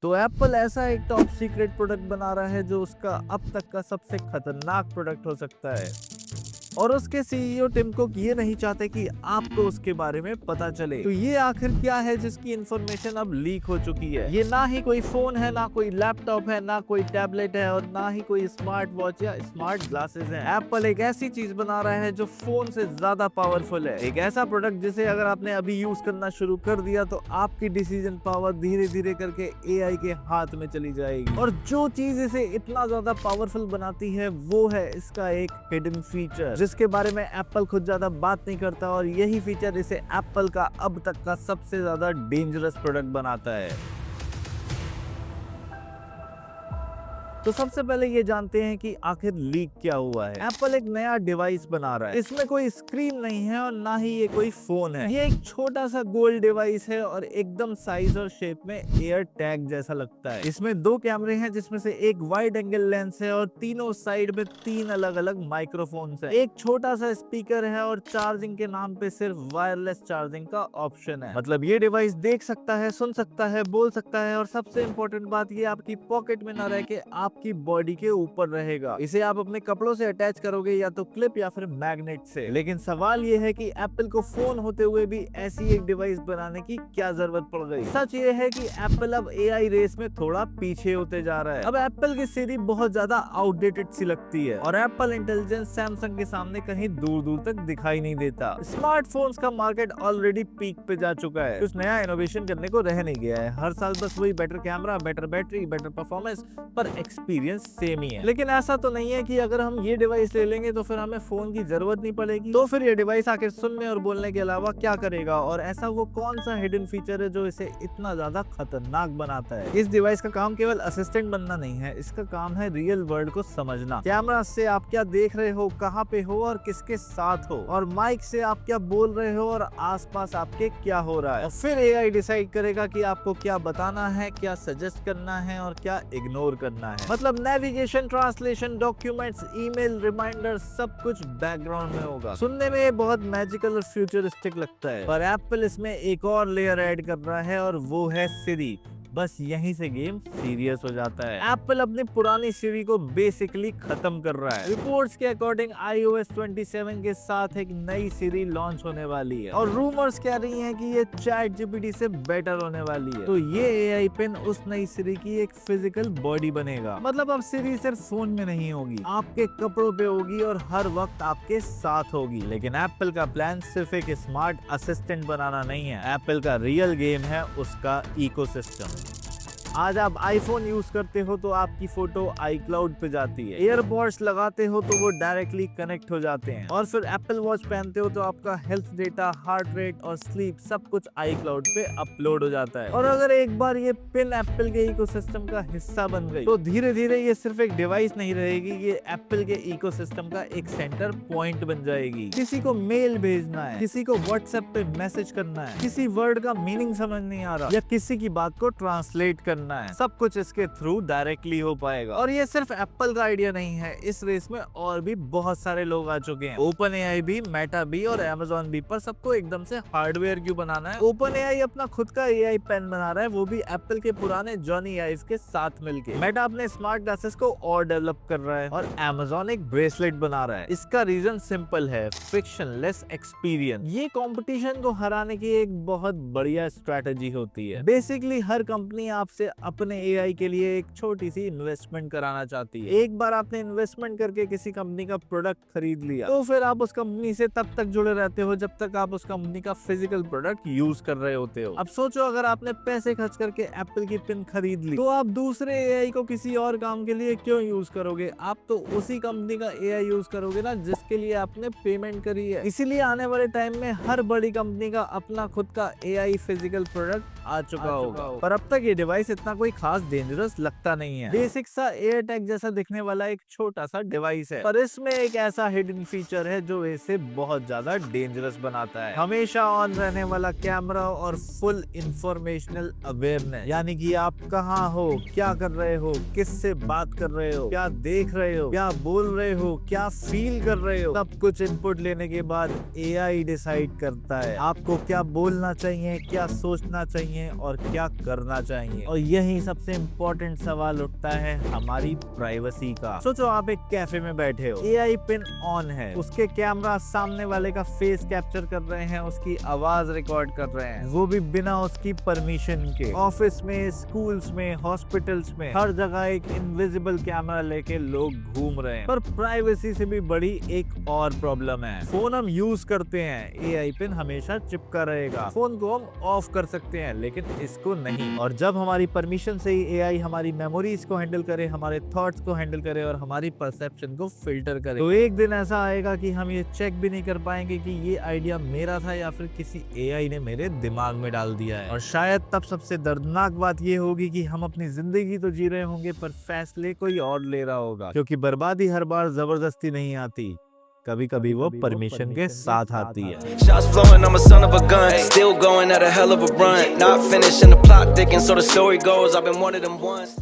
तो एप्पल ऐसा एक टॉप सीक्रेट प्रोडक्ट बना रहा है जो उसका अब तक का सबसे खतरनाक प्रोडक्ट हो सकता है। और उसके सीईओ टिम कुक ये नहीं चाहते कि आपको उसके बारे में पता चले। तो ये आखिर क्या है जिसकी इंफॉर्मेशन अब लीक हो चुकी है? ये ना ही कोई फोन है, ना कोई लैपटॉप है, ना कोई टैबलेट है और ना ही कोई स्मार्ट वॉच या स्मार्ट ग्लासेस है। एप्पल एक ऐसी चीज बना रहा है जो फोन से ज्यादा पावरफुल है। एक ऐसा प्रोडक्ट जिसे अगर आपने अभी यूज करना शुरू कर दिया तो आपकी डिसीजन पावर धीरे धीरे करके एआई के हाथ में चली जाएगी। और जो चीज इसे इतना ज्यादा पावरफुल बनाती है वो है इसका एक हिडन फीचर, जिसके बारे में एप्पल खुद ज्यादा बात नहीं करता। और यही फीचर इसे एप्पल का अब तक का सबसे ज्यादा डेंजरस प्रोडक्ट बनाता है। तो सबसे पहले ये जानते हैं कि आखिर लीक क्या हुआ है। एप्पल एक नया डिवाइस बना रहा है। इसमें कोई स्क्रीन नहीं है और ना ही ये कोई फोन है। ये एक छोटा सा गोल्ड डिवाइस है और एकदम साइज और शेप में एयर टैग जैसा लगता है। इसमें दो कैमरे हैं जिसमें से एक वाइड एंगल लेंस है और तीनों साइड में तीन अलग अलग माइक्रोफोन्स है। एक छोटा सा स्पीकर है और चार्जिंग के नाम पे सिर्फ वायरलेस चार्जिंग का ऑप्शन है। मतलब ये डिवाइस देख सकता है, सुन सकता है, बोल सकता है और सबसे इम्पोर्टेंट बात ये आपकी पॉकेट में ना रह के आपकी बॉडी के ऊपर रहेगा। इसे आप अपने कपड़ों से अटैच करोगे या तो क्लिप या फिर मैग्नेट से। लेकिन सवाल ये है कि एप्पल को फोन होते हुए भी ऐसी एक डिवाइस बनाने की क्या जरूरत पड़ गई। सच ये है कि एप्पल अब एआई रेस में थोड़ा पीछे होते जा रहा है। अब एप्पल की सीरी बहुत ज्यादा आउटडेटेड सी लगती है और एप्पल इंटेलिजेंस सैमसंग के सामने कहीं दूर दूर तक दिखाई नहीं देता। स्मार्टफोन्स का मार्केट ऑलरेडी पीक पे जा चुका है। कुछ नया इनोवेशन करने को रह नहीं गया है। हर साल बस वही better camera, better battery, better performance, पर एक्सपीरियंस सेम ही है। लेकिन ऐसा तो नहीं है कि अगर हम ये डिवाइस ले लेंगे तो फिर हमें फोन की जरूरत नहीं पड़ेगी। तो फिर ये डिवाइस आखिर सुनने और बोलने के अलावा क्या करेगा? और ऐसा वो कौन सा हिडन फीचर है जो इसे इतना ज्यादा खतरनाक बनाता है? इस डिवाइस का काम केवल असिस्टेंट बनना नहीं है, इसका काम है रियल वर्ल्ड को समझना। कैमरा से आप क्या देख रहे हो, कहाँ पे हो और किसके साथ हो, और माइक से आप क्या बोल रहे हो और आसपास आपके क्या हो रहा है। और फिर एआई डिसाइड करेगा कि आपको क्या बताना है, क्या सजेस्ट करना है और क्या इग्नोर करना है। मतलब navigation, translation, documents, email, reminder, सब कुछ बैकग्राउंड में होगा। सुनने में ये बहुत मैजिकल और फ्यूचरिस्टिक लगता है, पर एप्पल इसमें एक और लेयर ऐड कर रहा है और वो है सिरी। बस यहीं से गेम सीरियस हो जाता है। एप्पल अपनी पुरानी सीरी को बेसिकली खत्म कर रहा है। रिपोर्ट्स के अकॉर्डिंग iOS 27 के साथ एक नई सीरी लॉन्च होने वाली है और रूमर्स कह रही हैं कि ये चैट जीपीटी से बेटर होने वाली है। तो ये एआई पेन उस नई सीरी की एक फिजिकल बॉडी बनेगा। मतलब अब सीरी सिर्फ फोन में नहीं होगी, आपके कपड़ों पे होगी और हर वक्त आपके साथ होगी। लेकिन एप्पल का प्लान सिर्फ एक स्मार्ट असिस्टेंट बनाना नहीं है। एप्पल का रियल गेम है उसका इकोसिस्टम। आज आप आईफोन यूज करते हो तो आपकी फोटो iCloud पे जाती है। एयरपॉड्स लगाते हो तो वो डायरेक्टली कनेक्ट हो जाते हैं। और फिर एप्पल वॉच पहनते हो तो आपका हेल्थ डेटा, हार्ट रेट और स्लीप सब कुछ iCloud पे अपलोड हो जाता है। और अगर एक बार ये पिन एप्पल के इकोसिस्टम का हिस्सा बन गई तो धीरे धीरे ये सिर्फ एक डिवाइस नहीं रहेगी, ये एप्पल के इकोसिस्टम का एक सेंटर पॉइंट बन जाएगी। किसी को मेल भेजना है, किसी को व्हाट्सएप पे मैसेज करना है, किसी वर्ड का मीनिंग समझ नहीं आ रहा या किसी की बात को ट्रांसलेट करना है, सब कुछ इसके थ्रू डायरेक्टली हो पाएगा। और ये सिर्फ एप्पल का आइडिया नहीं है, इस रेस में और भी बहुत सारे लोग आ चुके हैं। ओपन एआई भी, मेटा भी और अमेज़न भी। पर सबको एकदम से हार्डवेयर क्यों बनाना है? ओपन एआई अपना खुद का एआई पेन बना रहा है, वो भी एप्पल के पुराने जॉनी आइव के साथ मिलके। मेटा अपने स्मार्ट ग्लासेस को और डेवलप कर रहा है और अमेज़न एक ब्रेसलेट बना रहा है। इसका रीजन सिंपल है, फ्रिक्शनलेस एक्सपीरियंस। ये कंपटीशन को हराने की एक बहुत बढ़िया स्ट्रेटेजी होती है। बेसिकली हर कंपनी आपसे अपने एआई के लिए एक छोटी सी इन्वेस्टमेंट कराना चाहती है। एक बार आपने इन्वेस्टमेंट करके किसी कंपनी का प्रोडक्ट खरीद लिया तो फिर आप उस कंपनी से तब तक जुड़े रहते हो जब तक आप उस कंपनी का फिजिकल प्रोडक्ट यूज कर रहे होते हो। अब सोचो अगर आपने पैसे खर्च करके एप्पल की पिन खरीद ली तो आप दूसरे एआई को किसी और काम के लिए क्यों यूज करोगे? आप तो उसी कंपनी का एआई यूज करोगे ना जिसके लिए आपने पेमेंट करी है। इसीलिए आने वाले टाइम में हर बड़ी कंपनी का अपना खुद का एआई फिजिकल प्रोडक्ट आ चुका होगा। पर अब तक ये डिवाइस इतना कोई खास डेंजरस लगता नहीं है। बेसिक सा एयर टैग जैसा दिखने वाला एक छोटा सा डिवाइस है, पर इसमें एक ऐसा हिडन फीचर है जो इसे बहुत ज्यादा डेंजरस बनाता है। हमेशा ऑन रहने वाला कैमरा और फुल इंफॉर्मेशनल अवेयरनेस, यानी कि आप कहाँ हो, क्या कर रहे हो, किससे बात कर रहे हो, क्या देख रहे हो, क्या बोल रहे हो, क्या फील कर रहे हो, सब कुछ इनपुट लेने के बाद एआई डिसाइड करता है आपको क्या बोलना चाहिए, क्या सोचना चाहिए और क्या करना चाहिए। और यही सबसे इम्पोर्टेंट सवाल उठता है हमारी प्राइवेसी का। सोचो आप एक कैफे में बैठे हो, AI पिन ऑन है, उसके कैमरा सामने वाले का फेस कैप्चर कर रहे हैं, उसकी आवाज रिकॉर्ड कर रहे हैं, वो भी बिना उसकी परमिशन के। ऑफिस में, स्कूल्स में, हॉस्पिटल्स में, हर जगह एक इनविजिबल कैमरा लेके लोग घूम रहे हैं। पर प्राइवेसी से भी बड़ी एक और प्रॉब्लम है। फोन हम यूज करते हैं, AI पिन हमेशा चिपका रहेगा। फोन को हम ऑफ कर सकते हैं लेकिन इसको नहीं। और जब हमारी परमिशन से ही AI हमारी मेमोरीज को हैंडल करे, हमारे थॉट्स को हैंडल करे और हमारी परसेप्शन को फिल्टर करे, तो एक दिन ऐसा आएगा कि हम ये चेक भी नहीं कर पाएंगे कि ये आइडिया मेरा था या फिर किसी AI ने मेरे दिमाग में डाल दिया है। और शायद तब सबसे दर्दनाक बात ये होगी कि हम अपनी जिंदगी तो जी रहे होंगे पर फैसले कोई और ले रहा होगा, क्योंकि बर्बादी हर बार जबरदस्ती नहीं आती, कभी कभी वो परमिशन के साथ आती है। Shots flowing, I'm a son of a gun. Still going at a hell of a run. Not finishing the plot thickens, so the story goes. I've been one of them ones.